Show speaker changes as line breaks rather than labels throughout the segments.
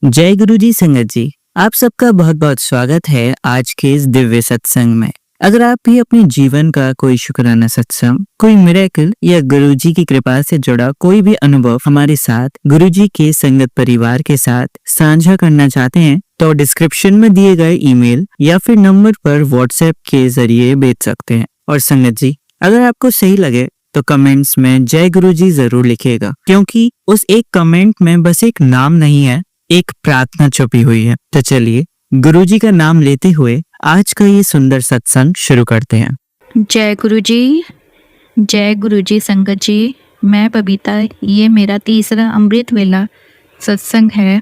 जय गुरु जी संगत जी, आप सबका बहुत बहुत स्वागत है आज के इस दिव्य सत्संग में। अगर आप भी अपने जीवन का कोई शुक्राना सत्संग, कोई मिरेकल या गुरु जी की कृपा से जुड़ा कोई भी अनुभव हमारे साथ गुरु जी के संगत परिवार के साथ साझा करना चाहते हैं तो डिस्क्रिप्शन में दिए गए ईमेल या फिर नंबर पर व्हाट्सएप के जरिए भेज सकते हैं। और संगत जी, अगर आपको सही लगे तो कमेंट्स में जय गुरु जी जरूर लिखिएगा, क्योंकि उस एक कमेंट में बस एक नाम नहीं है, एक प्रार्थना छुपी हुई है। तो चलिए गुरुजी का नाम लेते हुए आज का ये सुंदर सत्संग शुरू करते हैं।
जय गुरु जी संगत जी। मैं बबीता, ये मेरा तीसरा अमृत वेला सत्संग है।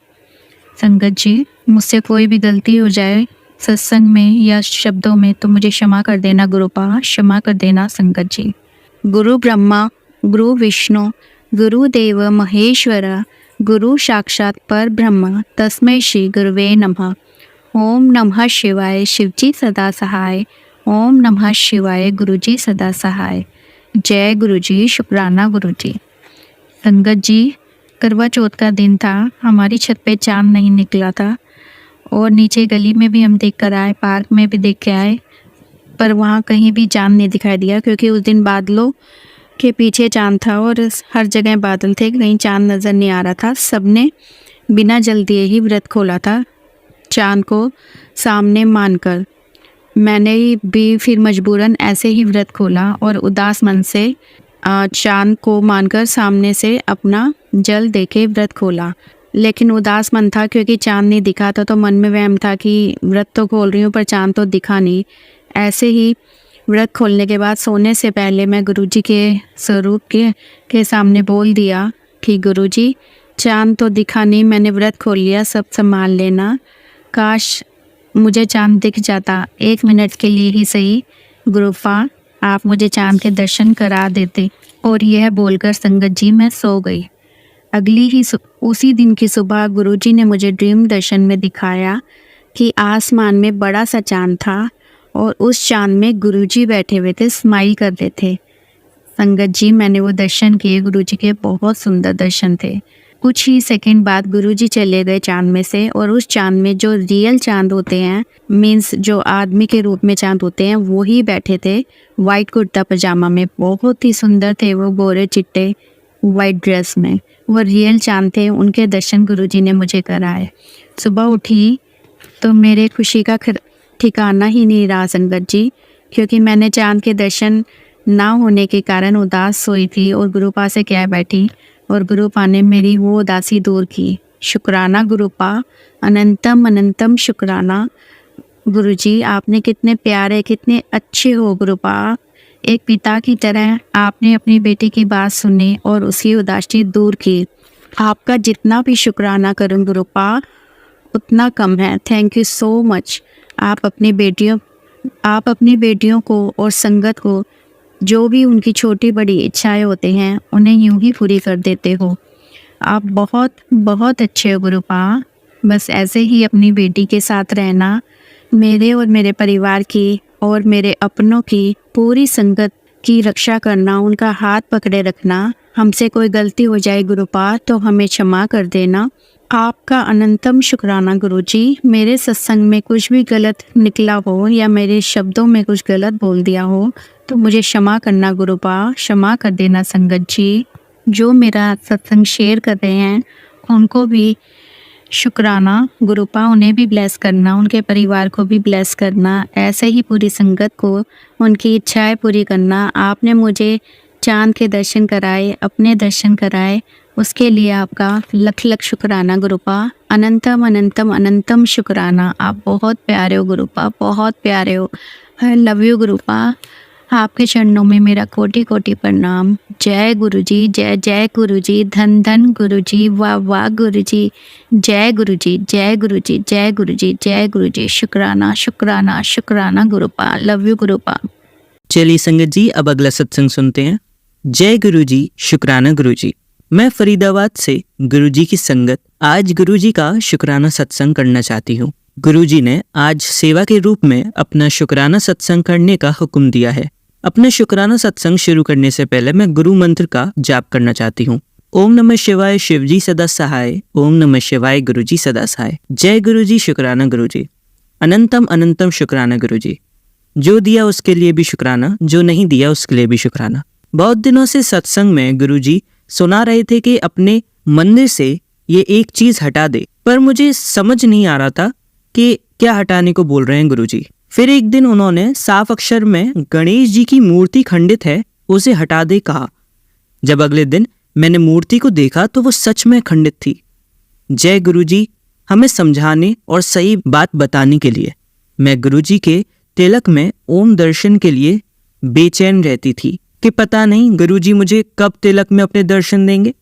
संगत जी, मुझसे कोई भी गलती हो जाए सत्संग में या शब्दों में तो मुझे क्षमा कर देना गुरुपा, क्षमा कर देना संगत जी। गुरु ब्रह्मा गुरु विष्णु गुरुदेव महेश्वर गुरु साक्षात पर ब्रह्म तस्मै श्री गुरुवे नमः। ओम नमः शिवाय, शिवजी सदा सहाय। ओम नमः शिवाय, गुरुजी सदा सहाय। जय गुरुजी, शुक्राना गुरुजी। संगत जी, करवा चौथ का दिन था, हमारी छत पे चांद नहीं निकला था और नीचे गली में भी हम देख कर आए, पार्क में भी देख के आए, पर वहाँ कहीं भी चांद नहीं दिखाई दिया, क्योंकि उस दिन बादलों के पीछे चांद था और हर जगह बादल थे, कहीं चांद नज़र नहीं आ रहा था। सबने बिना जल दिए ही व्रत खोला था चांद को सामने मानकर। मैंने भी फिर मजबूरन ऐसे ही व्रत खोला और उदास मन से चांद को मानकर सामने से अपना जल देके व्रत खोला। लेकिन उदास मन था क्योंकि चांद नहीं दिखा था, तो मन में वहम था कि व्रत तो खोल रही हूँ पर चांद तो दिखा नहीं। ऐसे ही व्रत खोलने के बाद सोने से पहले मैं गुरुजी के स्वरूप के सामने बोल दिया कि गुरुजी, चांद तो दिखा नहीं, मैंने व्रत खोल लिया, सब संभाल लेना। काश मुझे चांद दिख जाता, 1 मिनट के लिए ही सही गुरुपा, आप मुझे चांद के दर्शन करा देते। और यह बोलकर संगत जी मैं सो गई। उसी दिन की सुबह गुरुजी ने मुझे ड्रीम दर्शन में दिखाया कि आसमान में बड़ा सा चांद था और उस चांद में गुरुजी बैठे हुए थे, स्माइल कर रहे थे। संगत जी, मैंने वो दर्शन किए, गुरुजी के बहुत सुंदर दर्शन थे। कुछ ही सेकंड बाद गुरुजी चले गए चांद में से, और उस चांद में जो रियल चांद होते हैं, मीन्स जो आदमी के रूप में चांद होते हैं, वो ही बैठे थे वाइट कुर्ता पजामा में। बहुत ही सुंदर थे वो, गोरे चिट्टे वाइट ड्रेस में। वो रियल चांद थे, उनके दर्शन गुरुजी ने मुझे कराए। सुबह उठी तो मेरे खुशी का ठिकाना ही नहीं रहा संगत जी, क्योंकि मैंने चांद के दर्शन ना होने के कारण उदास सोई थी और गुरुपा से कह बैठी, और गुरुपा ने मेरी वो उदासी दूर की। शुक्राना गुरुपा, अनंतम अनंतम शुक्राना। गुरुजी, आपने कितने प्यारे, कितने अच्छे हो गुरुपा। एक पिता की तरह आपने अपनी बेटी की बात सुनी और उसकी उदासी दूर की। आपका जितना भी शुक्राना करूं गुरुपा उतना कम है। Thank you so much. आप अपनी बेटियों को और संगत को जो भी उनकी छोटी बड़ी इच्छाएं होते हैं उन्हें यूं ही पूरी कर देते हो। आप बहुत बहुत अच्छे हो गुरुपा। बस ऐसे ही अपनी बेटी के साथ रहना, मेरे और मेरे परिवार की और मेरे अपनों की पूरी संगत की रक्षा करना, उनका हाथ पकड़े रखना। हमसे कोई गलती हो जाए गुरुपा तो हमें क्षमा कर देना। आपका अनंतम शुक्राना गुरुजी। मेरे सत्संग में कुछ भी गलत निकला हो या मेरे शब्दों में कुछ गलत बोल दिया हो तो मुझे क्षमा करना गुरुपा, क्षमा कर देना संगत जी। जो मेरा सत्संग शेयर कर रहे हैं उनको भी शुक्राना गुरुपा, उन्हें भी ब्लेस करना, उनके परिवार को भी ब्लेस करना। ऐसे ही पूरी संगत को उनकी इच्छाएं पूरी करना। आपने मुझे चांद के दर्शन कराए, अपने दर्शन कराए, उसके लिए आपका लख लख शुक्राना गुरुपा। अनंतम अनंतम अनंतम शुक्राना। आप बहुत प्यारे हो गुरुपा, बहुत प्यारे हो। I love you गुरुपा। आपके चरणों में मेरा कोटि कोटि प्रणाम। जय गुरुजी, जय जय गुरुजी, धन धन गुरुजी, वाह वाह गुरुजी। जय गुरुजी, जय गुरुजी, जय गुरुजी, जय गुरुजी। शुक्राना शुक्राना शुक्राना गुरुपा। Love you गुरुपा।
चलिए संगत जी, अब अगला सत्संग सुनते हैं। जय गुरुजी, शुक्राना गुरुजी। मैं फरीदाबाद से गुरुजी की संगत आज गुरुजी का शुक्राना सत्संग करना चाहती हूँ। गुरुजी ने आज सेवा के रूप में अपना शुक्राना सत्संग करने का हुक्म दिया है। अपना शुक्राना सत्संग शुरू करने से पहले मैं गुरु मंत्र का जाप करना चाहती हूँ। ओम नमः शिवाय, शिवजी सदा सहाय। ओम नमः शिवाय, गुरुजी सदा सहाय। जय गुरुजी, शुक्राना गुरुजी। अनंतम अनंतम शुक्राना गुरुजी। जो दिया उसके लिए भी शुक्राना, जो नहीं दिया उसके लिए भी शुक्राना। बहुत दिनों से सत्संग में गुरुजी सुना रहे थे कि अपने मंदिर से ये एक चीज हटा दे, पर मुझे समझ नहीं आ रहा था कि क्या हटाने को बोल रहे हैं गुरुजी। फिर एक दिन उन्होंने साफ अक्षर में गणेश जी की मूर्ति खंडित है, उसे हटा दे कहा। जब अगले दिन मैंने मूर्ति को देखा तो वो सच में खंडित थी। जय गुरुजी, हमें समझाने और सही बात बताने के लिए। मैं गुरुजी के तिलक में ओम दर्शन के लिए बेचैन रहती थी कि पता नहीं गुरुजी मुझे कब तिलक में अपने दर्शन देंगे।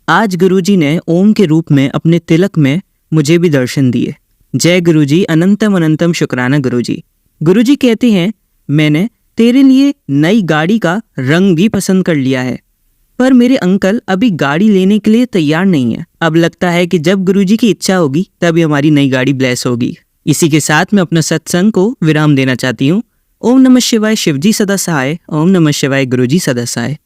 आज गुरुजी ने ओम के रूप में अपने तिलक में मुझे भी दर्शन दिए। जय गुरुजी, अनंतम अनंतम शुक्राना गुरुजी। गुरुजी कहते हैं, मैंने तेरे लिए नई गाड़ी का रंग भी पसंद कर लिया है, पर मेरे अंकल अभी गाड़ी लेने के लिए तैयार नहीं है। अब लगता है कि जब गुरुजी की इच्छा होगी तभी हमारी नई गाड़ी ब्लेस होगी। इसी के साथ मैं अपना सत्संग को विराम देना चाहती हूँ। ओम नमः शिवाय, शिवजी सदा सहाय। ओम नमः शिवाय, गुरुजी सदा सहाय।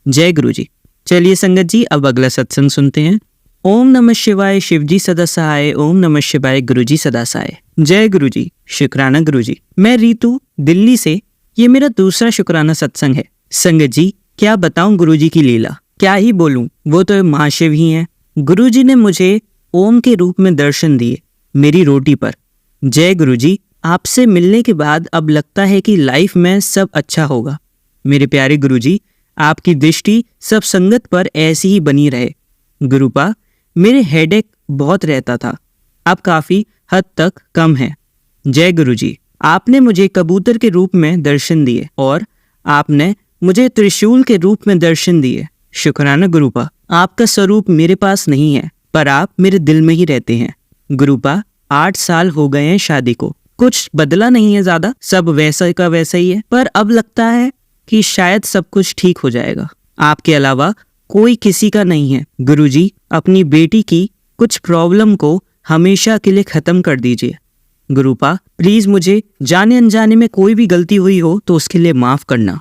जय गुरुजी। चलिए संगत जी, अब अगला सत्संग सुनते हैं। ओम नमः शिवाय, शिवजी सदा सहाय। ओम नमः शिवाय, गुरुजी सदा सहाय। जय गुरुजी, शुक्राना गुरुजी। मैं रीतू, दिल्ली से। ये मेरा दूसरा शुक्राना सत्संग है। संगत जी, क्या बताऊं गुरुजी की लीला, क्या ही बोलूं, वो तो महाशिव ही हैं। गुरुजी ने मुझे ओम के रूप में दर्शन दिए मेरी रोटी पर। जय गुरुजी, आपसे मिलने के बाद अब लगता है कि लाइफ में सब अच्छा होगा। मेरे प्यारे गुरुजी, आपकी दृष्टि सब संगत पर ऐसी ही बनी रहे। गुरुपा, मेरे हेडेक बहुत रहता था, अब काफी हद तक कम है। जय गुरुजी, आपने मुझे कबूतर के रूप में दर्शन दिए और आपने मुझे त्रिशूल के रूप में दर्शन दिए। शुक्राना गुरुपा, आपका स्वरूप मेरे पास नहीं है, पर आप मेरे दिल में ही रहते हैं। गुरुपा, 8 साल हो गए हैं शादी को, कुछ बदला नहीं है ज्यादा, सब वैसा का वैसा ही है, पर अब लगता है कि शायद सब कुछ ठीक हो जाएगा। आपके अलावा कोई किसी का नहीं है। गुरुजी, अपनी बेटी की कुछ प्रॉब्लम को हमेशा के लिए खत्म कर दीजिए। गुरुपा, प्लीज मुझे जाने अनजाने में कोई भी गलती हुई हो तो उसके लिए माफ करना।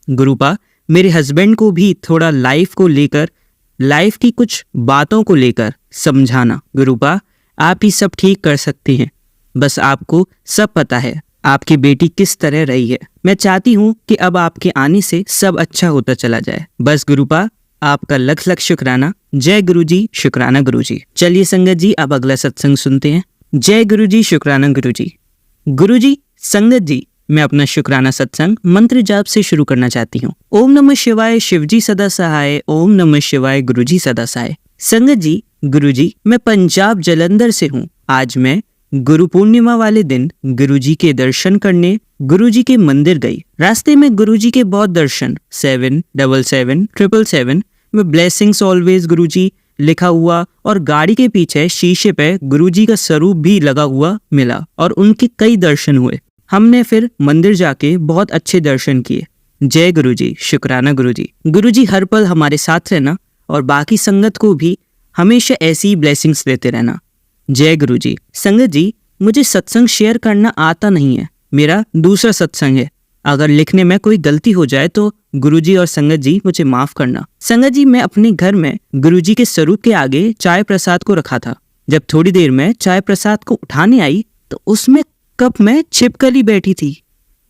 गुरुपा, मेरे हस्बैंड को भी थोड़ा लाइफ को लेकर, लाइफ की कुछ बातों को लेकर समझाना। गुरुपा, आप ही सब ठीक कर सकते हैं, बस आपको सब पता है आपकी बेटी किस तरह रही है। मैं चाहती हूँ कि अब आपके आने से सब अच्छा होता चला जाए। बस गुरुपा, आपका लख लख शुक्राना। जय गुरुजी, शुक्राना गुरुजी। चलिए संगत जी, अब अगला सत्संग सुनते हैं। जय गुरुजी, शुक्राना गुरुजी। गुरुजी, संगत जी, मैं अपना शुक्राना सत्संग मंत्र जाप से शुरू करना चाहती हूँ। ओम नमः शिवाय, शिवजी सदा सहाय। ओम नमः शिवाय, गुरुजी सदा सहाय। संगत जी, गुरुजी, मैं पंजाब जलंधर से हूँ। आज मैं गुरु पूर्णिमा वाले दिन गुरुजी के दर्शन करने गुरुजी के मंदिर गई। रास्ते में गुरुजी के बहुत दर्शन, 77777 में ब्लेसिंग्स ऑलवेज गुरुजी लिखा हुआ और गाड़ी के पीछे शीशे पे गुरुजी का स्वरूप भी लगा हुआ मिला और उनके कई दर्शन हुए। हमने फिर मंदिर जाके बहुत अच्छे दर्शन किए। जय गुरुजी, शुक्राना गुरुजी। गुरुजी, हर पल हमारे साथ रहना और बाकी संगत को भी हमेशा ऐसी ही ब्लेसिंग्स देते रहना। जय गुरुजी। संगत जी, मुझे सत्संग शेयर करना आता नहीं है, मेरा दूसरा सत्संग है। अगर लिखने में कोई गलती हो जाए तो गुरुजी और संगत जी मुझे माफ करना। संगत जी, मैं अपने घर में गुरुजी के स्वरूप के आगे चाय प्रसाद को रखा था। जब थोड़ी देर में चाय प्रसाद को उठाने आई तो उसमें कप में छिपकली बैठी थी,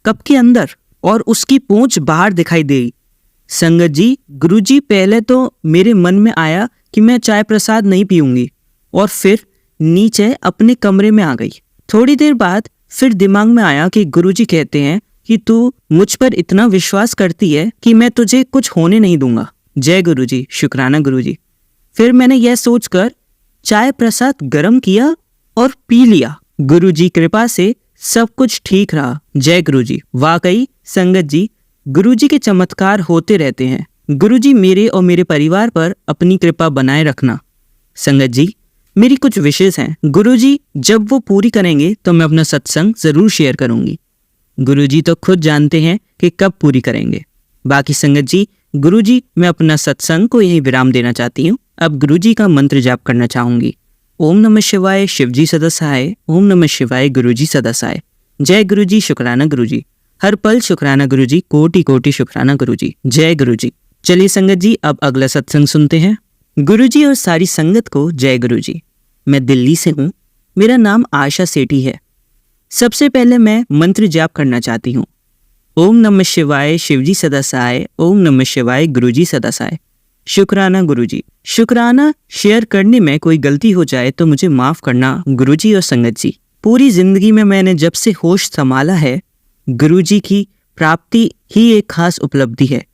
कप के अंदर, और उसकी पूंछ बाहर दिखाई दी। संगत जी, गुरुजी, पहले तो मेरे मन में आया कि मैं चाय प्रसाद नहीं पीऊंगी और फिर नीचे अपने कमरे में आ गई। थोड़ी देर बाद फिर दिमाग में आया कि गुरुजी कहते हैं कि तू मुझ पर इतना विश्वास करती है कि मैं तुझे कुछ होने नहीं दूंगा। जय गुरुजी, शुक्राना गुरुजी। फिर मैंने यह सोचकर चाय प्रसाद गर्म किया और पी लिया। गुरुजी कृपा से सब कुछ ठीक रहा। जय गुरुजी। वाकई संगत जी, गुरुजी के चमत्कार होते रहते हैं। गुरुजी, मेरे और मेरे परिवार पर अपनी कृपा बनाए रखना। संगत जी, मेरी कुछ विशेष हैं। गुरुजी जब वो पूरी करेंगे तो मैं अपना सत्संग जरूर शेयर करूंगी। गुरुजी तो खुद जानते हैं कि कब पूरी करेंगे। बाकी संगत जी, गुरुजी, मैं अपना सत्संग को यहीं विराम देना चाहती हूँ। अब गुरुजी का मंत्र जाप करना चाहूंगी। ओम नमः शिवाय, शिवजी सदा सहाय। ओम नमः शिवाय, गुरुजी सदा सहाय। जय गुरुजी, शुक्राना गुरुजी। हर पल शुक्राना गुरुजी, कोटि कोटि शुक्राना गुरुजी। जय गुरुजी। चलिए संगत जी, अब अगला सत्संग सुनते हैं। गुरुजी और सारी संगत को जय गुरुजी। मैं दिल्ली से हूँ। मेरा नाम आशा सेठी है। सबसे पहले मैं मंत्र जाप करना चाहती हूँ। ओम नमः शिवाय शिवजी सदा सहाय, ओम नमः शिवाय गुरुजी सदा सहाय। शुक्राना गुरुजी। शुक्राना शेयर करने में कोई गलती हो जाए तो मुझे माफ करना गुरुजी और संगत जी। पूरी जिंदगी में मैंने जब से होश संभाला है, गुरुजी की प्राप्ति ही एक खास उपलब्धि है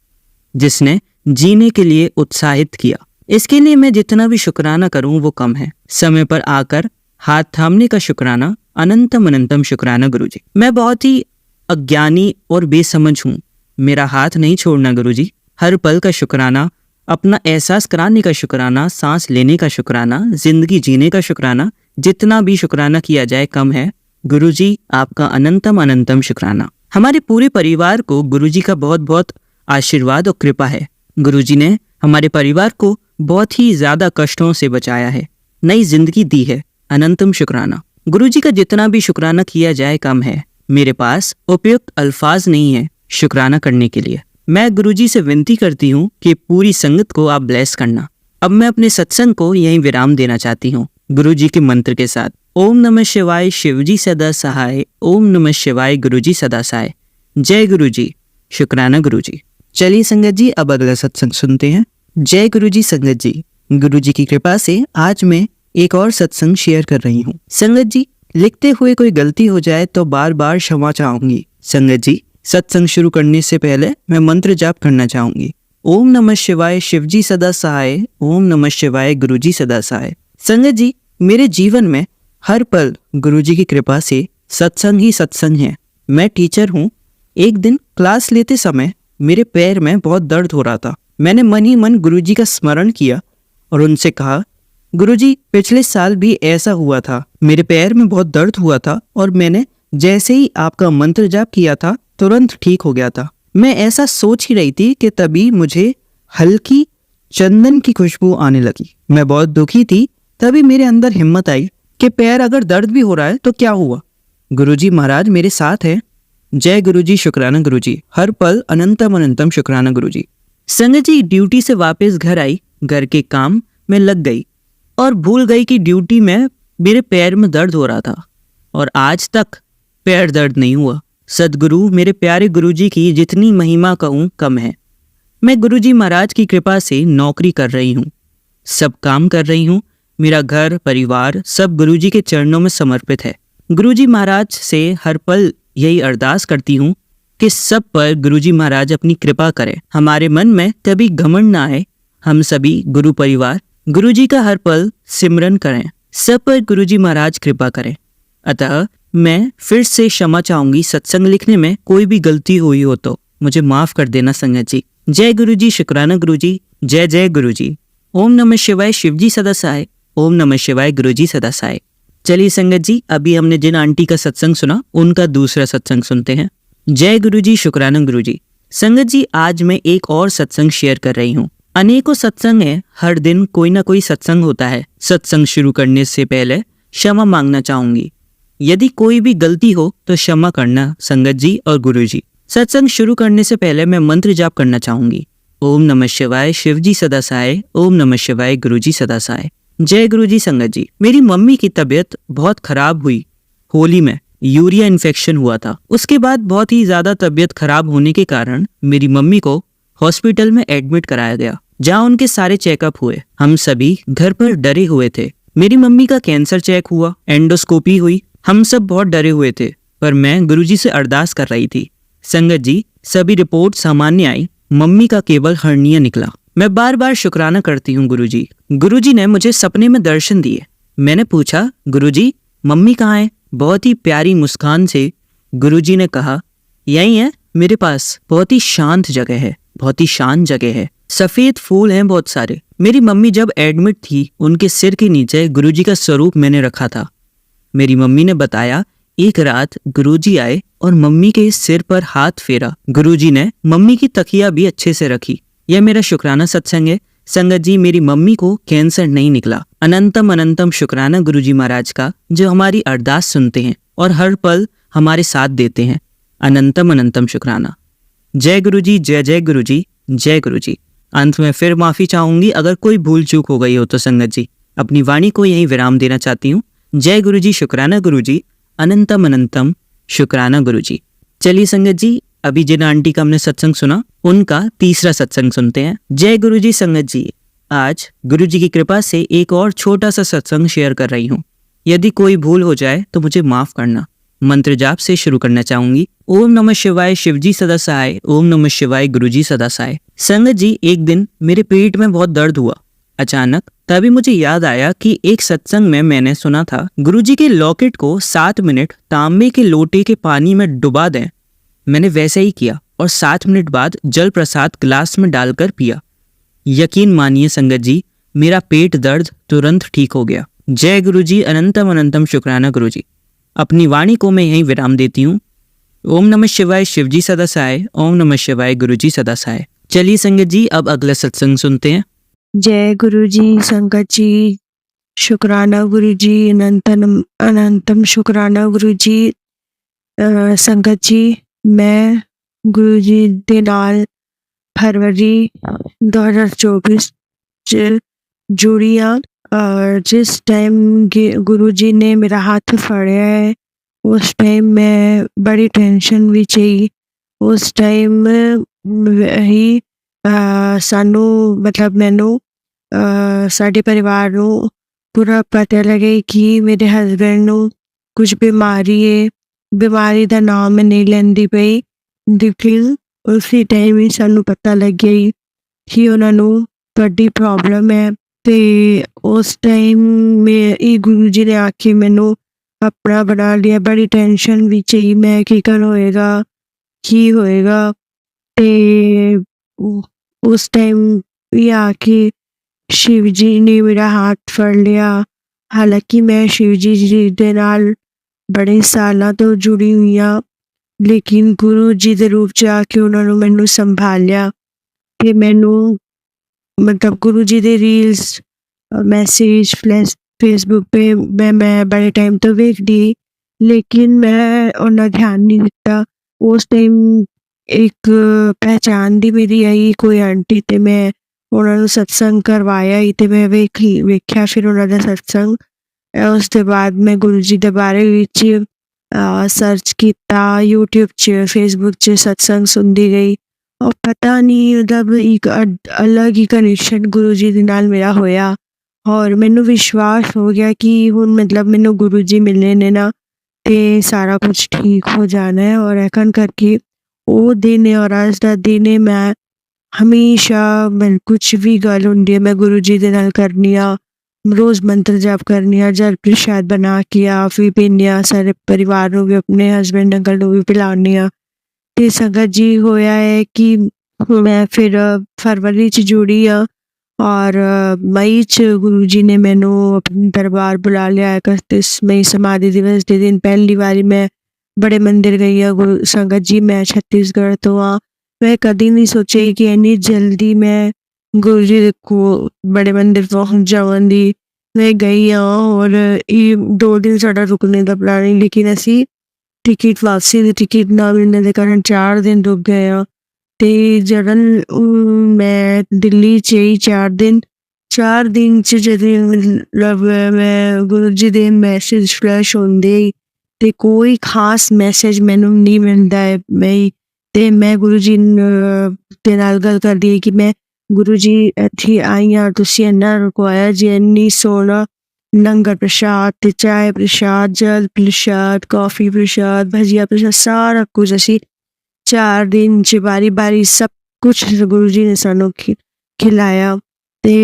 जिसने जीने के लिए उत्साहित किया। इसके लिए मैं जितना भी शुक्राना करूं वो कम है। समय पर आकर हाथ थामने का शुक्राना, अनंतम अनंतम शुक्राना गुरुजी। मैं बहुत ही अज्ञानी और बेसमझ हूँ। मेरा हाथ नहीं छोड़ना गुरुजी। हर पल का शुक्राना, अपना एहसास कराने का शुक्राना, सांस लेने का शुक्राना, जिंदगी जीने का शुक्राना। जितना भी शुक्राना किया जाए कम है। गुरुजी आपका अनंतम अनंतम शुक्राना। हमारे पूरे परिवार को गुरुजी का बहुत बहुत आशीर्वाद और कृपा है। गुरुजी ने हमारे परिवार को बहुत ही ज्यादा कष्टों से बचाया है, नई जिंदगी दी है। अनंतम शुक्राना। गुरुजी का जितना भी शुक्राना किया जाए कम है। मेरे पास उपयुक्त अल्फाज नहीं है शुक्राना करने के लिए। मैं गुरुजी से विनती करती हूँ कि पूरी संगत को आप ब्लेस करना। अब मैं अपने सत्संग को यहीं विराम देना चाहती हूँ गुरुजी के मंत्र के साथ। ओम नमः शिवाय शिवजी सदा सहाय, ओम नमः शिवाय गुरुजी सदा सहाय। जय गुरुजी। शुक्राना गुरुजी। चलिए संगत जी, अब अगला सत्संग सुनते हैं। जय गुरुजी संगत जी। गुरुजी की कृपा से आज मैं एक और सत्संग शेयर कर रही हूँ। संगत जी, लिखते हुए कोई गलती हो जाए तो बार बार क्षमा चाहूंगी। संगत जी, सत्संग शुरू करने से पहले मैं मंत्र जाप करना चाहूंगी। ओम नमः शिवाय शिवजी सदा सहाय, ओम नमः शिवाय गुरुजी सदा सहाय। संगत जी, मेरे जीवन में हर पल गुरुजी की कृपा से सत्संग ही सत्संग है। मैं टीचर हूँ। एक दिन क्लास लेते समय मेरे पैर में बहुत दर्द हो रहा था। मैंने मन ही मन गुरुजी का स्मरण किया और उनसे कहा, गुरुजी पिछले साल भी ऐसा हुआ था, मेरे पैर में बहुत दर्द हुआ था और मैंने जैसे ही आपका मंत्र जाप किया था तुरंत ठीक हो गया था। मैं ऐसा सोच ही रही थी कि तभी मुझे हल्की चंदन की खुशबू आने लगी। मैं बहुत दुखी थी। तभी मेरे अंदर हिम्मत आई कि पैर अगर दर्द भी हो रहा है तो क्या हुआ, गुरुजी महाराज मेरे साथ है। जय गुरुजी। शुक्राना गुरुजी। हर पल अनंतम अनंतम शुक्राना गुरुजी। संगत जी, ड्यूटी से वापस घर आई। घर के काम में लग गई और भूल गई कि ड्यूटी में मेरे पैर में दर्द हो रहा था और आज तक पैर दर्द नहीं हुआ। सदगुरु मेरे प्यारे गुरुजी की जितनी महिमा कहूँ कम है। मैं गुरुजी महाराज की कृपा से नौकरी कर रही हूँ, सब काम कर रही हूँ। मेरा घर परिवार सब गुरुजी के चरणों में समर्पित है। गुरुजी महाराज से हर पल यही अरदास करती हूँ कि सब पर गुरुजी महाराज अपनी कृपा करें। हमारे मन में कभी घमंड ना आए। हम सभी गुरु परिवार गुरुजी का हर पल सिमरन करें। सब पर गुरुजी महाराज कृपा करें। अतः मैं फिर से क्षमा चाहूंगी, सत्संग लिखने में कोई भी गलती हुई हो तो मुझे माफ कर देना संगत जी। जय गुरुजी। शुक्राना गुरुजी। जय जय गुरुजी। ओम नमः शिवाय शिवजी सदा सहाय, ओम नमः शिवाय गुरुजी सदा सहाय। चलिए संगत जी, अभी हमने जिन आंटी का सत्संग सुना उनका दूसरा सत्संग सुनते हैं। जय गुरुजी। शुक्राना गुरुजी। संगत जी, आज मैं एक और सत्संग शेयर कर रही हूँ। अनेकों सत्संग है, हर दिन कोई ना कोई सत्संग होता है। सत्संग शुरू करने से पहले क्षमा मांगना चाहूंगी। यदि कोई भी गलती हो तो क्षमा करना संगत जी और गुरुजी। सत्संग शुरू करने से पहले मैं मंत्र जाप करना चाहूंगी। ओम नमः शिवाय शिवजी सदा सहाय, ओम नमः शिवाय गुरुजी सदा सहाय। जय गुरुजी। संगत जी, मेरी मम्मी की तबीयत बहुत खराब हुई। होली में यूरिया इन्फेक्शन हुआ था। उसके बाद बहुत ही ज्यादा तबीयत खराब होने के कारण मेरी मम्मी को हॉस्पिटल में एडमिट कराया गया, जहां उनके सारे चेकअप हुए। हम सभी घर पर डरे हुए थे। मेरी मम्मी का कैंसर चेक हुआ, एंडोस्कोपी हुई। हम सब बहुत डरे हुए थे, पर मैं गुरुजी से अरदास कर रही थी। संगत जी, सभी रिपोर्ट सामान्य आई। मम्मी का केवल हर्निया निकला। मैं बार बार शुक्राना करती हूँ गुरुजी। गुरुजी ने मुझे सपने में दर्शन दिए। मैंने पूछा, गुरुजी मम्मी कहाँ है? बहुत ही प्यारी मुस्कान से गुरुजी ने कहा, यही है मेरे पास। बहुत ही शांत जगह है, बहुत ही शांत जगह है, सफेद फूल हैं बहुत सारे। मेरी मम्मी जब एडमिट थी, उनके सिर के नीचे गुरुजी का स्वरूप मैंने रखा था। मेरी मम्मी ने बताया, एक रात गुरुजी आए और मम्मी के सिर पर हाथ फेरा। गुरुजी ने मम्मी की तकिया भी अच्छे से रखी। यह मेरा शुक्राना सत्संग है। संगत जी, मेरी मम्मी को कैंसर नहीं निकला। अनंतम अनंतम शुक्राना गुरुजी महाराज का, जो हमारी अरदास सुनते हैं और हर पल हमारे साथ देते हैं। अनंतम अनंतम शुक्राना। जय गुरुजी। जय जय गुरुजी। जय गुरुजी। अंत में फिर माफ़ी चाहूँगी अगर कोई भूल चूक हो गई हो तो संगत जी। अपनी वाणी को यहीं विराम देना चाहती हूँ। जय गुरु जी, शुक्राना गुरु जी, अनंतम अनंतम शुक्राना गुरु जी। चलिए संगत जी, अभी जिन आंटी का हमने सत्संग सुना उनका तीसरा सत्संग सुनते हैं। जय गुरु जी संगत जी, आज गुरु जी की कृपा से एक और छोटा सा सत्संग शेयर कर रही हूँ। यदि कोई भूल हो जाए तो मुझे माफ करना। मंत्र जाप से शुरू करना चाहूंगी। ओम नमः शिवाय, शिवजी सदा सहाय। ओम नमः शिवाय, गुरुजी सदा सहाय। संगत जी, एक दिन मेरे पेट में बहुत दर्द हुआ अचानक। तभी मुझे याद आया कि एक सत्संग में मैंने सुना था गुरुजी के लॉकेट को 7 मिनट तांबे के लोटे के पानी में डुबा दें। मैंने वैसे ही किया और 7 मिनट बाद जल प्रसाद ग्लास में डालकर पिया। यकीन मानिए संगत जी, मेरा पेट दर्द तुरंत ठीक हो गया। जय गुरु जी, अनंतम अनंतम शुक्राना गुरु जी। अपनी वाणी को मैं यहीं विराम देती हूँ। ओम नमः शिवाय, शिवजी सदा सहाय। ओम नमः शिवाय, गुरुजी सदा सहाय। चलिए संगत जी, अब अगला सत्संग सुनते हैं।
जय गुरु जी संगत जी, शुक्राना गुरु जी, अनंतम अनंतम शुक्राना गुरु जी। संगत जी, मैं गुरु जी ਦੇ ਨਾਲ फरवरी 2024 ਚ जुड़ी हाँ। और जिस टाइम गुरु जी ने मेरा हाथ फड़िया है उस टाइम मैं बड़ी टेंशन ਵਿੱਚ ही उस टाइम ही सानू मतलब मैनू ਸਾਡੇ ਪਰਿਵਾਰ ਨੂੰ ਪੂਰਾ ਪਤਾ ਲੱਗੇ ਕਿ ਮੇਰੇ ਹਸਬੈਂਡ ਨੂੰ ਕੁਝ ਬਿਮਾਰੀ ਹੈ। ਬਿਮਾਰੀ ਦਾ ਨਾਮ ਮੈਂ ਨਹੀਂ ਲੈਂਦੀ ਪਈ ਲੇਕਿਨ ਉਸੇ ਟਾਈਮ ਹੀ ਸਾਨੂੰ ਪਤਾ ਲੱਗਿਆ ਹੀ ਕਿ ਉਹਨਾਂ ਨੂੰ ਵੱਡੀ ਪ੍ਰੋਬਲਮ ਹੈ। ਤੇ ਉਸ ਟਾਈਮ ਮੈਂ ਇਹ ਗੁਰੂ ਜੀ ਨੇ ਆ ਕੇ ਮੈਨੂੰ ਆਪਣਾ ਬਣਾ ਲਿਆ। ਬੜੀ ਟੈਨਸ਼ਨ ਵਿੱਚ ਹੀ ਮੈਂ ਕੀ ਹੋਏਗਾ ਕੀ ਹੋਏਗਾ। ਤੇ ਉਸ ਟਾਈਮ ਵੀ ਆ ਕੇ शिव जी ने मेरा हाथ फड़ लिया। हालांकि मैं शिव जी ਦੇ ਨਾਲ ਬੜੇ ਸਾਲਾਂ ਤੋਂ ਜੁੜੀ ਹੋਈ ਹਾਂ ਲੇਕਿਨ ਗੁਰੂ ਜੀ ਦੇ ਰੂਪ 'ਚ ਆ ਕੇ ਉਹਨਾਂ ਨੂੰ ਮੈਨੂੰ ਸੰਭਾਲਿਆ ਤੇ ਮੈਨੂੰ ਮਤਲਬ ਗੁਰੂ ਜੀ ਦੇ ਰੀਲਸ ਮੈਸੇਜ ਫੇਸਬੁੱਕ 'ਤੇ ਮੈਂ ਬੜੇ ਟਾਈਮ ਤੋਂ ਵੇਖਦੀ ਲੇਕਿਨ ਮੈਂ ਉਹਨਾਂ ਧਿਆਨ ਨਹੀਂ ਦਿੱਤਾ। ਉਸ ਟਾਈਮ ਇੱਕ ਪਹਿਚਾਣ ਦੀ ਮੇਰੀ ਆਈ ਕੋਈ ਆਂਟੀ ਤੇ ਮੈਂ ਉਹਨਾਂ ਨੂੰ ਸਤਸੰਗ ਕਰਵਾਇਆ ਹੀ ਤੇ ਮੈਂ ਵੇਖਿਆ ਫਿਰ ਉਹਨਾਂ ਦਾ ਸਤਸੰਗ। ਉਸ ਤੋਂ ਬਾਅਦ ਮੈਂ ਗੁਰੂ ਜੀ ਦੇ ਬਾਰੇ ਵਿੱਚ ਸਰਚ ਕੀਤਾ YouTube 'ਚ ਫੇਸਬੁੱਕ 'ਚ ਸਤਸੰਗ ਸੁਣਦੀ ਗਈ ਔਰ ਪਤਾ ਨਹੀਂ ਮਤਲਬ ਇੱਕ ਅਲੱਗ ਹੀ ਕਨੈਕਸ਼ਨ ਗੁਰੂ ਜੀ ਦੇ ਨਾਲ ਮੇਰਾ ਹੋਇਆ ਔਰ ਮੈਨੂੰ ਵਿਸ਼ਵਾਸ ਹੋ ਗਿਆ ਕਿ ਹੁਣ ਮਤਲਬ ਮੈਨੂੰ ਗੁਰੂ ਜੀ ਮਿਲਣੇ ਨੇ ਨਾ ਤੇ ਸਾਰਾ ਕੁਝ ਠੀਕ ਹੋ ਜਾਣਾ ਹੈ। ਔਰ ਐਕਨ ਕਰਕੇ ਉਹ ਦਿਨ ਔਰ ਅੱਜ ਦਾ ਦਿਨ ਮੈਂ ਹਮੇਸ਼ਾ ਮੈਂ ਕੁਛ ਵੀ ਗੱਲ ਹੁੰਦੀ ਹੈ ਮੈਂ ਗੁਰੂ ਜੀ ਦੇ ਨਾਲ ਕਰਨੀ ਆ। ਰੋਜ਼ ਮੰਤਰ ਜਾਪ ਕਰਨੀ ਆ, ਜਲ ਪ੍ਰਸ਼ਾਦ ਬਣਾ ਕੇ ਆਪ ਵੀ ਪੀਂਦੀ ਹਾਂ, ਸਾਰੇ ਪਰਿਵਾਰ ਨੂੰ ਵੀ ਆਪਣੇ ਹਸਬੈਂਡ ਅੰਕਲ ਨੂੰ ਵੀ ਪਿਲਾਉਂਦੀ ਹਾਂ। ਅਤੇ ਸੰਗਤ ਜੀ ਹੋਇਆ ਹੈ ਕਿ ਮੈਂ ਫਿਰ ਫਰਵਰੀ 'ਚ ਜੁੜੀ ਹਾਂ ਔਰ ਮਈ 'ਚ ਗੁਰੂ ਜੀ ਨੇ ਮੈਨੂੰ ਆਪਣੇ ਦਰਬਾਰ ਬੁਲਾ ਲਿਆ। 31 ਮਈ ਸਮਾਧੀ ਦਿਵਸ ਦੇ ਦਿਨ ਪਹਿਲੀ ਵਾਰੀ ਮੈਂ ਬੜੇ ਮੰਦਿਰ ਗਈ ਹਾਂ। ਗੁਰੂ ਸੰਗਤ ਜੀ ਮੈਂ ਛੱਤੀਸਗੜ੍ਹ ਤੋਂ ਹਾਂ। मैं कभी नहीं सोची कि इन्नी जल्दी मैं गुरु जी को बड़े मंदिर पहुंच जावांगी। मैं गई हाँ और ये 2 दिन साडा रुकने का प्लान है लेकिन असी टिकट वापसी की टिकट ना मिलने के कारण 4 दिन रुक गए हाँ। तो जदन मैं दिल्ली 'ਚ ही 4 दिन च जदों मतलब मैं गुरु जी के मैसेज फ्लैश होंदे तो कोई खास मैसेज मैनू नहीं मिलता है। ਤੇ ਮੈਂ ਗੁਰੂ ਜੀ ਦੇ ਨਾਲ ਗੱਲ ਕਰਦੀ ਹੈ ਕਿ ਮੈਂ ਗੁਰੂ ਜੀ ਇੱਥੇ ਆਈ ਹਾਂ ਤੁਸੀਂ ਇੰਨਾ ਰੁਕਵਾਇਆ ਜੀ ਇੰਨੀ ਸੋਹਣਾ ਲੰਗਰ ਪ੍ਰਸ਼ਾਦ ਤੇ ਚਾਹ ਪ੍ਰਸ਼ਾਦ ਜਲ ਪ੍ਰਸ਼ਾਦ ਕੌਫੀ ਪ੍ਰਸ਼ਾਦ ਭਜੀਆ ਪ੍ਰਸ਼ਾਦ ਸਾਰਾ ਕੁਝ ਅਸੀਂ 4 ਦਿਨ 'ਚ ਬਾਰੀ ਸਭ ਕੁਛ ਗੁਰੂ ਜੀ ਨੇ ਸਾਨੂੰ ਖਿਲਾਇਆ। ਤੇ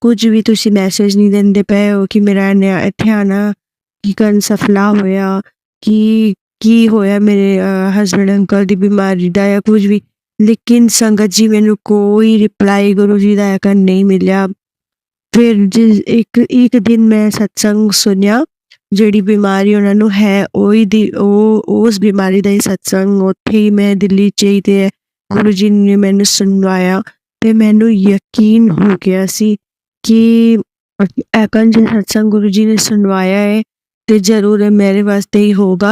ਕੁਝ ਵੀ ਤੁਸੀਂ ਮੈਸੇਜ ਨਹੀਂ ਦਿੰਦੇ ਪਏ ਹੋ ਕਿ ਮੇਰਾ ਇੱਥੇ ਆਉਣਾ ਕੀ ਕਰਨ ਸਫਲਾ ਹੋਇਆ ਕੀ ਹੋਇਆ ਮੇਰੇ ਹਸਬੈਂਡ ਅੰਕਲ ਦੀ ਬਿਮਾਰੀ ਦਾ ਜਾਂ ਕੁਝ ਵੀ। ਲੇਕਿਨ ਸੰਗਤ ਜੀ ਮੈਨੂੰ ਕੋਈ ਰਿਪਲਾਈ ਗੁਰੂ ਜੀ ਦਾ ਐਕਨ ਨਹੀਂ ਮਿਲਿਆ। ਫਿਰ ਇੱਕ ਦਿਨ ਮੈਂ ਸਤਸੰਗ ਸੁਣਿਆ ਜਿਹੜੀ ਬਿਮਾਰੀ ਉਹਨਾਂ ਨੂੰ ਹੈ ਉਸ ਬਿਮਾਰੀ ਦਾ ਹੀ ਸਤਸੰਗ ਉੱਥੇ ਹੀ ਮੈਂ ਦਿੱਲੀ 'ਚ ਹੀ ਤੇ ਗੁਰੂ ਜੀ ਨੇ ਮੈਨੂੰ ਸੁਣਵਾਇਆ ਅਤੇ ਮੈਨੂੰ ਯਕੀਨ ਹੋ ਗਿਆ ਸੀ ਕਿ ਐਕਨ ਜੇ ਸਤਸੰਗ ਗੁਰੂ ਜੀ ਨੇ ਸੁਣਵਾਇਆ ਹੈ ਤੇ ਜ਼ਰੂਰ ਮੇਰੇ ਵਾਸਤੇ ਹੀ ਹੋਗਾ।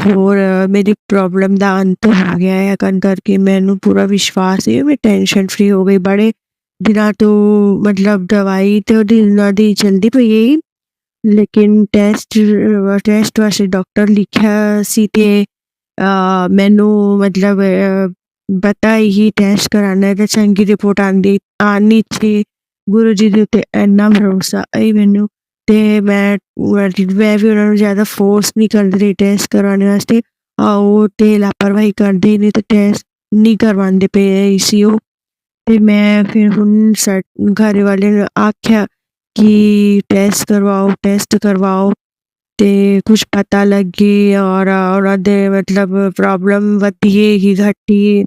ਹੋਰ ਮੇਰੀ ਪ੍ਰੋਬਲਮ ਦਾ ਅੰਤ ਹੋ ਗਿਆ ਹੈ ਐਕਨ ਕਰਕੇ ਮੈਨੂੰ ਪੂਰਾ ਵਿਸ਼ਵਾਸ ਹੈ। ਮੈਂ ਟੈਨਸ਼ਨ ਫਰੀ ਹੋ ਗਈ। ਬੜੇ ਦਿਨਾਂ ਤੋਂ ਮਤਲਬ ਦਵਾਈ ਤੇ ਉਹਨਾਂ ਦੀ ਚੱਲਦੀ ਪਈ ਹੈ, ਲੇਕਿਨ ਟੈਸਟ ਵਾਸਤੇ ਡਾਕਟਰ ਲਿਖਿਆ ਸੀ ਤੇ ਮੈਨੂੰ ਮਤਲਬ ਪਤਾ ਹੀ ਟੈਸਟ ਕਰਾਉਣਾ ਹੈ ਤੇ ਚੰਗੀ ਰਿਪੋਰਟ ਆਉਣੀ ਸੀ। ਗੁਰੂ ਜੀ ਦੇ ਉੱਤੇ ਇੰਨਾ ਭਰੋਸਾ ਹੈ ਮੈਨੂੰ, ਤੇ ਮੈਂ ਵੀ ਉਹਨਾਂ ਨੂੰ ਜ਼ਿਆਦਾ ਫੋਰਸ ਨਹੀਂ ਕਰਦੀ ਰਹੀ ਟੈਸਟ ਕਰਵਾਉਣ ਵਾਸਤੇ। ਉਹ ਤੇ ਲਾਪਰਵਾਹੀ ਕਰਦੇ ਨੇ ਤੇ ਟੈਸਟ ਨਹੀਂ ਕਰਵਾਉਂਦੇ ਪਏ ਸੀ ਉਹ। ਤੇ ਮੈਂ ਫਿਰ ਹੁਣ ਘਰ ਵਾਲੇ ਨੂੰ ਆਖਿਆ ਕਿ ਟੈਸਟ ਕਰਵਾਓ ਤੇ ਕੁਛ ਪਤਾ ਲੱਗੇ ਔਰ ਉਹਨਾਂ ਦੇ ਮਤਲਬ ਪ੍ਰੋਬਲਮ ਵਧੀਏ ਕਿ ਘਟੀਏ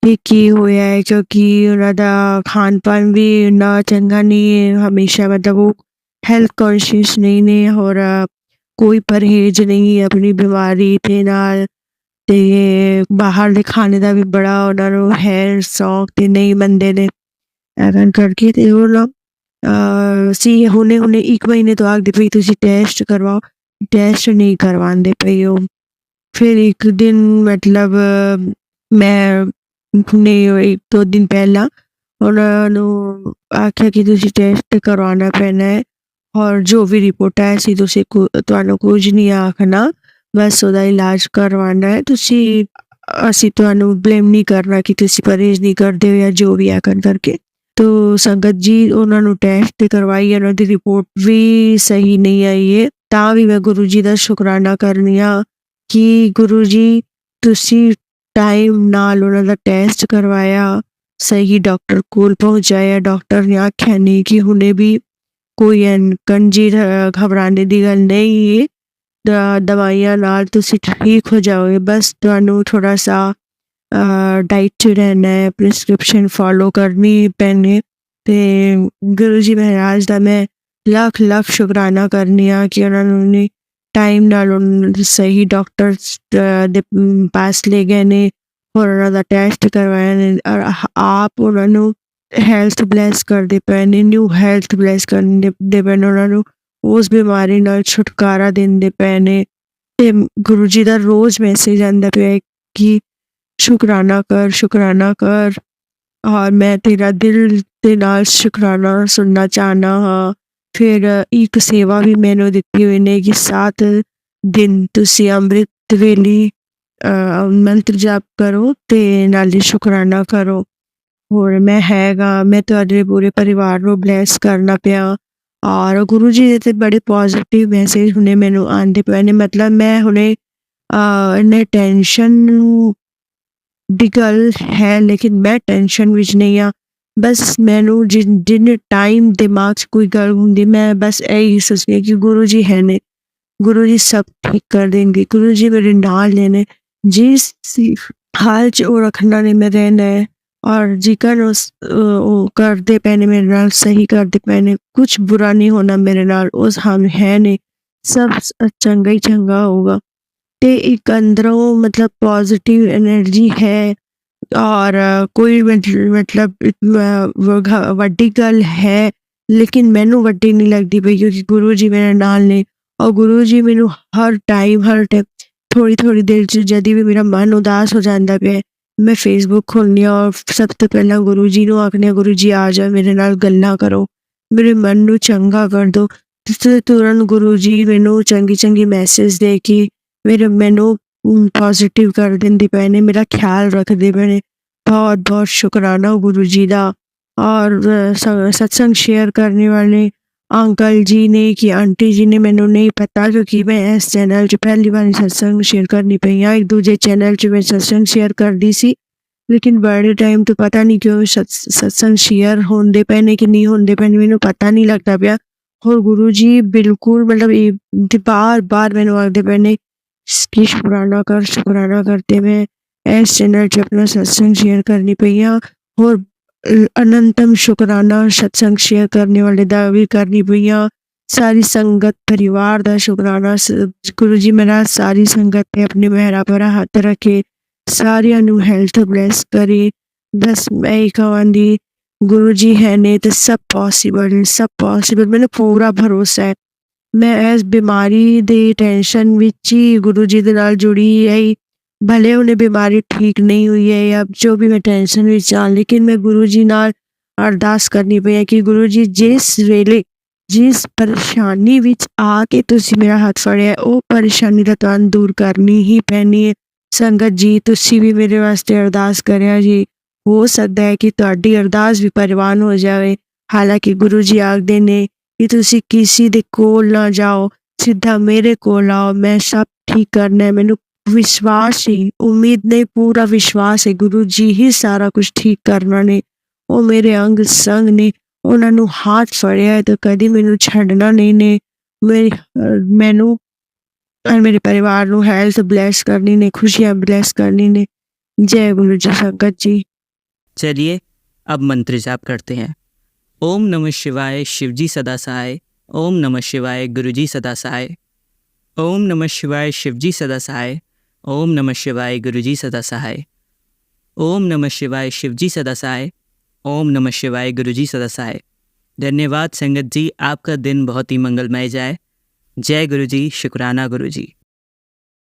ਤੇ ਕੀ ਹੋਇਆ ਹੈ, ਕਿਉਂਕਿ ਉਹਨਾਂ ਦਾ ਖਾਣ ਪਾਣ ਵੀ ਇੰਨਾ ਚੰਗਾ ਨਹੀਂ ਹੈ। ਹਮੇਸ਼ਾ ਮਤਲਬ ਉਹ ਹੈਲਥ ਕੌਨਸ਼ੀਅਸ ਨਹੀਂ ਨੇ ਔਰ ਕੋਈ ਪਰਹੇਜ਼ ਨਹੀਂ ਆਪਣੀ ਬਿਮਾਰੀ ਦੇ ਨਾਲ, ਤੇ ਬਾਹਰ ਦੇ ਖਾਣੇ ਦਾ ਵੀ ਬੜਾ ਉਹਨਾਂ ਨੂੰ ਹੈ ਸ਼ੌਕ ਤੇ ਨਹੀਂ ਮੰਨਦੇ ਨੇ ਐਵੇਂ ਕਰਕੇ। ਤੇ ਉਹ ਨਾ ਸੀ ਹੁਣੇ 1 ਮਹੀਨੇ ਤੋਂ ਆਖਦੇ ਪਈ ਤੁਸੀਂ ਟੈਸਟ ਕਰਵਾਓ, ਟੈਸਟ ਨਹੀਂ ਕਰਵਾਉਂਦੇ ਪਏ ਉਹ। ਫਿਰ ਇੱਕ ਦਿਨ ਮਤਲਬ ਮੈਂ ਹੁਣੇ 1-2 ਦਿਨ ਪਹਿਲਾਂ ਉਹਨਾਂ ਨੂੰ ਆਖਿਆ ਕਿ ਤੁਸੀਂ ਟੈਸਟ ਕਰਵਾਉਣਾ ਪੈਣਾ ਹੈ ਔਰ ਜੋ ਵੀ ਰਿਪੋਰਟ ਆਇਆ ਸੀ ਤੁਸੀਂ ਤੁਹਾਨੂੰ ਕੁਝ ਨਹੀਂ ਆਖਣਾ, ਬਸ ਉਹਦਾ ਇਲਾਜ ਕਰਵਾਉਣਾ ਹੈ। ਅਸੀਂ ਤੁਹਾਨੂੰ ਬਲੇਮ ਨਹੀਂ ਕਰਨਾ ਕਿ ਤੁਸੀਂ ਪਰਹੇਜ਼ ਨਹੀਂ ਕਰਦੇ ਹੋ ਜਾਂ ਜੋ ਵੀ ਹੈ ਕਰਕੇ। ਤੋ ਸੰਗਤ ਜੀ ਉਹਨਾਂ ਨੂੰ ਟੈਸਟ ਕਰਵਾਈ, ਉਹਨਾਂ ਦੀ ਰਿਪੋਰਟ ਵੀ ਸਹੀ ਨਹੀਂ ਆਈ ਹੈ, ਤਾਂ ਵੀ ਮੈਂ ਗੁਰੂ ਜੀ ਦਾ ਸ਼ੁਕਰਾਨਾ ਕਰਨੀ ਆ ਕਿ ਗੁਰੂ ਜੀ ਤੁਸੀਂ ਟਾਈਮ ਨਾਲ ਉਹਨਾਂ ਦਾ ਟੈਸਟ ਕਰਵਾਇਆ, ਸਹੀ ਡਾਕਟਰ ਕੋਲ ਪਹੁੰਚਾਇਆ। ਡਾਕਟਰ ਨੇ ਆਖਿਆ ਨਹੀਂ ਕਿ ਹੁਣੇ ਵੀ ਕੋਈ ਕੰਜੀ ਘਬਰਾਉਣੇ ਦੀ ਗੱਲ ਨਹੀਂ ਹੈ, ਦਵਾਈਆਂ ਨਾਲ ਤੁਸੀਂ ਠੀਕ ਹੋ ਜਾਓਗੇ, ਬਸ ਤੁਹਾਨੂੰ ਥੋੜਾ ਸਾ ਡਾਈਟ 'ਚ ਰਹਿਣਾ ਹੈ, ਪ੍ਰਿਸਕ੍ਰਿਪਸ਼ਨ ਫੋਲੋ ਕਰਨੀ ਪੈਣੀ। ਤੇ ਗੁਰੂ ਜੀ ਮਹਾਰਾਜ ਦਾ ਮੈਂ ਲੱਖ ਸ਼ੁਕਰਾਨਾ ਕਰਨੀ ਆ ਕਿ ਉਹਨਾਂ ਨੂੰ ਟਾਈਮ ਨਾਲ ਸਹੀ ਡਾਕਟਰ ਦੇ ਪਾਸ ਲੈ ਗਏ ਨੇ ਔਰ ਉਹਨਾਂ ਦਾ ਟੈਸਟ ਕਰਵਾਇਆ ਨੇ ਔਰ ਆਪ ਉਹਨਾਂ ਨੂੰ ਹੈਲਥ ਬਲੈਸ ਕਰਦੇ ਪਏ ਨੇ, ਨਿਊ ਹੈਲਥ ਬਲੈਸ ਕਰਦੇ ਪਏ ਨੇ, ਉਹਨਾਂ ਨੂੰ ਉਸ ਬਿਮਾਰੀ ਨਾਲ ਛੁਟਕਾਰਾ ਦਿੰਦੇ ਪਏ ਨੇ। ਤੇ ਗੁਰੂ ਜੀ ਦਾ ਰੋਜ਼ ਮੈਸੇਜ ਆਉਂਦਾ ਪਿਆ ਕਿ ਸ਼ੁਕਰਾਨਾ ਕਰ ਔਰ ਮੈਂ ਤੇਰਾ ਦਿਲ ਦੇ ਨਾਲ ਸ਼ੁਕਰਾਨਾ ਸੁਣਨਾ ਚਾਹੁੰਦਾ ਹਾਂ। ਫਿਰ ਇੱਕ ਸੇਵਾ ਵੀ ਮੈਨੂੰ ਦਿੱਤੀ ਹੋਈ ਨੇ ਕਿ 7 ਦਿਨ ਤੁਸੀਂ ਅੰਮ੍ਰਿਤ ਵੇਲੇ ਮੰਤਰ ਜਾਪ ਕਰੋ ਤੇ ਨਾਲੇ ਸ਼ੁਕਰਾਨਾ ਕਰੋ। ਹੋਰ ਮੈਂ ਤੁਹਾਡੇ ਪੂਰੇ ਪਰਿਵਾਰ ਨੂੰ ਬਲੈਸ ਕਰਨਾ ਪਿਆ ਔਰ ਗੁਰੂ ਜੀ ਦੇ ਤੇ ਬੜੇ ਪੋਜ਼ਿਟਿਵ ਮੈਸੇਜ ਹੁਣੇ ਮੈਨੂੰ ਆਉਂਦੇ ਪਏ ਨੇ। ਮਤਲਬ ਮੈਂ ਹੁਣੇ ਇੰਨੇ ਟੈਨਸ਼ਨ ਦੀ ਗੱਲ ਹੈ, ਲੇਕਿਨ ਮੈਂ ਟੈਨਸ਼ਨ ਵਿੱਚ ਨਹੀਂ ਆ। ਬਸ ਮੈਨੂੰ ਜਿੰਨੇ ਟਾਈਮ ਦਿਮਾਗ 'ਚ ਕੋਈ ਗੱਲ ਹੁੰਦੀ ਮੈਂ ਬਸ ਇਹੀ ਸੋਚਦੀ ਕਿ ਗੁਰੂ ਜੀ ਹੈ ਨੇ, ਗੁਰੂ ਜੀ ਸਭ ਠੀਕ ਕਰ ਦੇਣਗੇ, ਗੁਰੂ ਜੀ ਮੇਰੇ ਨਾਲ ਨੇ, ਜਿਸ ਹਾਲ 'ਚ ਉਹ ਰੱਖਣਾ ਨੇ ਮੈਂ ਰਹਿਣਾ ਹੈ ਔਰ ਜੇਕਰ ਉਹ ਕਰਦੇ ਪਏ ਨੇ ਮੇਰੇ ਨਾਲ ਸਹੀ ਕਰਦੇ ਪਏ ਨੇ, ਕੁਛ ਬੁਰਾ ਨਹੀਂ ਹੋਣਾ ਮੇਰੇ ਨਾਲ, ਉਸ ਹਮ ਹੈ ਨੇ, ਸਭ ਚੰਗਾ ਹੀ ਚੰਗਾ ਹੋਊਗਾ। ਤੇ ਇੱਕ ਅੰਦਰੋਂ ਮਤਲਬ ਪੋਜ਼ਿਟਿਵ એનર્ਜੀ ਹੈ ਔਰ ਕੋਈ ਮਤਲਬ ਵੱਡੀ ਗੱਲ ਹੈ, ਲੇਕਿਨ ਮੈਨੂੰ ਵੱਡੀ ਨਹੀਂ ਲੱਗਦੀ ਪਈ ਕਿਉਂਕਿ ਗੁਰੂ ਜੀ ਮੇਰੇ ਨਾਲ ਨੇ ਔਰ ਗੁਰੂ ਜੀ ਮੈਨੂੰ ਹਰ ਟਾਈਮ ਥੋੜੀ ਦੇਰ 'ਚ ਜਦ ਵੀ ਮੇਰਾ ਮਨ ਉਦਾਸ ਹੋ ਜਾਂਦਾ ਪਿਆ ਮੈਂ ਫੇਸਬੁੱਕ ਖੋਲ੍ਹਦੀ ਹਾਂ ਔਰ ਸਭ ਤੋਂ ਪਹਿਲਾਂ ਗੁਰੂ ਜੀ ਨੂੰ ਆਖਦੀ ਹਾਂ ਗੁਰੂ ਜੀ ਆ ਜਾਓ, ਮੇਰੇ ਨਾਲ ਗੱਲਾਂ ਕਰੋ, ਮੇਰੇ ਮਨ ਨੂੰ ਚੰਗਾ ਕਰ ਦਿਓ। ਤੇ ਤੁਰੰਤ ਗੁਰੂ ਜੀ ਮੈਨੂੰ ਚੰਗੀ ਮੈਸੇਜ ਦੇ ਕੇ ਮੈਨੂੰ ਪੋਜ਼ਿਟਿਵ ਕਰ ਦਿੰਦੇ ਪਏ ਨੇ, ਮੇਰਾ ਖਿਆਲ ਰੱਖਦੇ ਪਏ ਨੇ। ਬਹੁਤ ਸ਼ੁਕਰਾਨਾ ਗੁਰੂ ਜੀ ਦਾ। ਔਰ ਸਤਸੰਗ ਸ਼ੇਅਰ ਕਰਨੇ ਵਾਲੇ ਅੰਕਲ ਜੀ ਨੇ ਕਿ ਆਂਟੀ ਜੀ ਨੇ ਮੈਨੂੰ ਨਹੀਂ ਪਤਾ ਕਿਉਂਕਿ ਮੈਂ ਇਸ ਚੈਨਲ 'ਚ ਪਹਿਲੀ ਵਾਰ ਸਤਸੰਗ ਸ਼ੇਅਰ ਕਰਨੀ ਪਈ ਆ। ਇੱਕ ਦੂਜੇ ਚੈਨਲ 'ਚ ਮੈਂ ਸਤਸੰਗ ਸ਼ੇਅਰ ਕਰਦੀ ਸੀ, ਲੇਕਿਨ ਬੜੇ ਟਾਈਮ ਤੋਂ ਪਤਾ ਨਹੀਂ ਕਿਉਂ ਸਤਸੰਗ ਸ਼ੇਅਰ ਹੁੰਦੇ ਪਏ ਨੇ ਕਿ ਨਹੀਂ ਹੁੰਦੇ ਪਏ ਨੇ, ਮੈਨੂੰ ਪਤਾ ਨਹੀਂ ਲੱਗਦਾ ਪਿਆ। ਹੋਰ ਗੁਰੂ ਜੀ ਬਿਲਕੁਲ ਮਤਲਬ ਇਹ ਬਾਰ ਮੈਨੂੰ ਆਖਦੇ ਪਏ ਨੇ ਕਿ ਸ਼ੁਕਰਾਨਾ ਕਰਤੇ ਮੈਂ ਇਸ ਚੈਨਲ 'ਚ ਆਪਣਾ ਸਤਸੰਗ ਸ਼ੇਅਰ ਕਰਨੀ ਪਈ ਆ। ਹੋਰ ਅਨੰਤਮ ਸ਼ੁਕਰਾਨਾ ਸਤਸੰਗ ਸ਼ੇਅਰ ਕਰਨੇ ਵਾਲੇ ਦਾ ਵੀ ਕਰਨੀ ਪਈ ਆ। ਸਾਰੀ ਸੰਗਤ ਪਰਿਵਾਰ ਦਾ ਸ਼ੁਕਰਾਨਾ। ਗੁਰੂ ਜੀ ਮਹਾਰਾਜ ਸਾਰੀ ਸੰਗਤ ਤੇ ਆਪਣੇ ਮਿਹਰਾਂ ਭਰਾ ਹੱਥ ਰੱਖੇ, ਸਾਰਿਆਂ ਨੂੰ ਹੈਲਥ ਬਲੈਸ ਕਰੇ। ਬਸ ਮੈਂ ਹੀ ਕਹਾਂਗੀ ਗੁਰੂ ਜੀ ਹੈ ਨੇ ਤੇ ਸਭ ਪੋਸੀਬਲ ਮੈਨੂੰ ਪੂਰਾ ਭਰੋਸਾ ਹੈ। ਮੈਂ ਇਸ ਬਿਮਾਰੀ ਦੀ ਟੈਨਸ਼ਨ ਵਿੱਚ ਹੀ ਗੁਰੂ ਜੀ ਦੇ ਨਾਲ ਜੁੜੀ ਹੈ। ਭਲੇ ਉਹਨੇ ਬਿਮਾਰੀ ਠੀਕ ਨਹੀਂ ਹੋਈ ਹੈ ਜਾਂ ਜੋ ਵੀ ਮੈਂ ਟੈਨਸ਼ਨ ਵਿੱਚ ਹਾਂ, ਲੇਕਿਨ ਮੈਂ ਗੁਰੂ ਜੀ ਨਾਲ ਅਰਦਾਸ ਕਰਨੀ ਪਈ ਹੈ ਕਿ ਗੁਰੂ ਜੀ ਜਿਸ ਵੇਲੇ ਜਿਸ ਪਰੇਸ਼ਾਨੀ ਵਿੱਚ ਆ ਕੇ ਤੁਸੀਂ ਮੇਰਾ ਹੱਥ ਫੜਿਆ ਉਹ ਪਰੇਸ਼ਾਨੀ ਤਾਂ ਤੁਹਾਨੂੰ ਦੂਰ ਕਰਨੀ ਹੀ ਪੈਣੀ ਹੈ। ਸੰਗਤ ਜੀ ਤੁਸੀਂ ਵੀ ਮੇਰੇ ਵਾਸਤੇ ਅਰਦਾਸ ਕਰਿਆ ਜੀ। ਹੋ ਸਕਦਾ ਹੈ ਕਿ ਤੁਹਾਡੀ ਅਰਦਾਸ ਵੀ ਪ੍ਰਵਾਨ ਹੋ ਜਾਵੇ। ਹਾਲਾਂਕਿ ਗੁਰੂ ਜੀ ਆਖਦੇ ਨੇ ਕਿ ਤੁਸੀਂ ਕਿਸੇ ਦੇ ਕੋਲ ਨਾ ਜਾਓ, ਸਿੱਧਾ ਮੇਰੇ ਕੋਲ ਆਓ, ਮੈਂ ਸਭ ਠੀਕ ਕਰਨਾ ਹੈ। ਮੈਨੂੰ ਵਿਸ਼ਵਾਸ ਹੀ, ਉਮੀਦ ਨਹੀਂ, ਪੂਰਾ ਵਿਸ਼ਵਾਸ ਹੈ ਗੁਰੂ ਜੀ ਹੀ ਸਾਰਾ ਕੁਝ ਠੀਕ ਕਰਨਾ ਨੇ। ਉਹ ਮੇਰੇ ਅੰਗ ਸੰਗ ਨੇ, ਉਹਨਾਂ ਨੂੰ ਹੱਥ ਫੜਿਆ ਹੈ ਤਾਂ ਕਦੀ ਮੈਨੂੰ ਛੱਡਣਾ ਨਹੀਂ ਨੇ। ਮੈਨੂੰ और मेरे परिवार ਨੂੰ ਹੈਲਥ ਬਲੈਸ ਕਰਨੀ ਨੇ, खुशियाँ ਬਲੈਸ करनी ने। जय गुरु जी संगत जी।
चलिए अब मंत्र जाप करते हैं। ओम नमः शिवाय शिवजी सदा सहाय। ओम नमः शिवाय गुरुजी सदा सहाय। ओम नमः शिवाय शिवजी सदा सहाय। ओम नमः शिवाय गुरुजी सदा सहाय। ओम नमः शिवाय शिवजी सदा सहाय। ओम नमः शिवाय गुरुजी सदा सहाय। धन्यवाद संगत जी, आपका दिन बहुत ही मंगलमय जाए। जय गुरुजी, शुक्राना गुरुजी।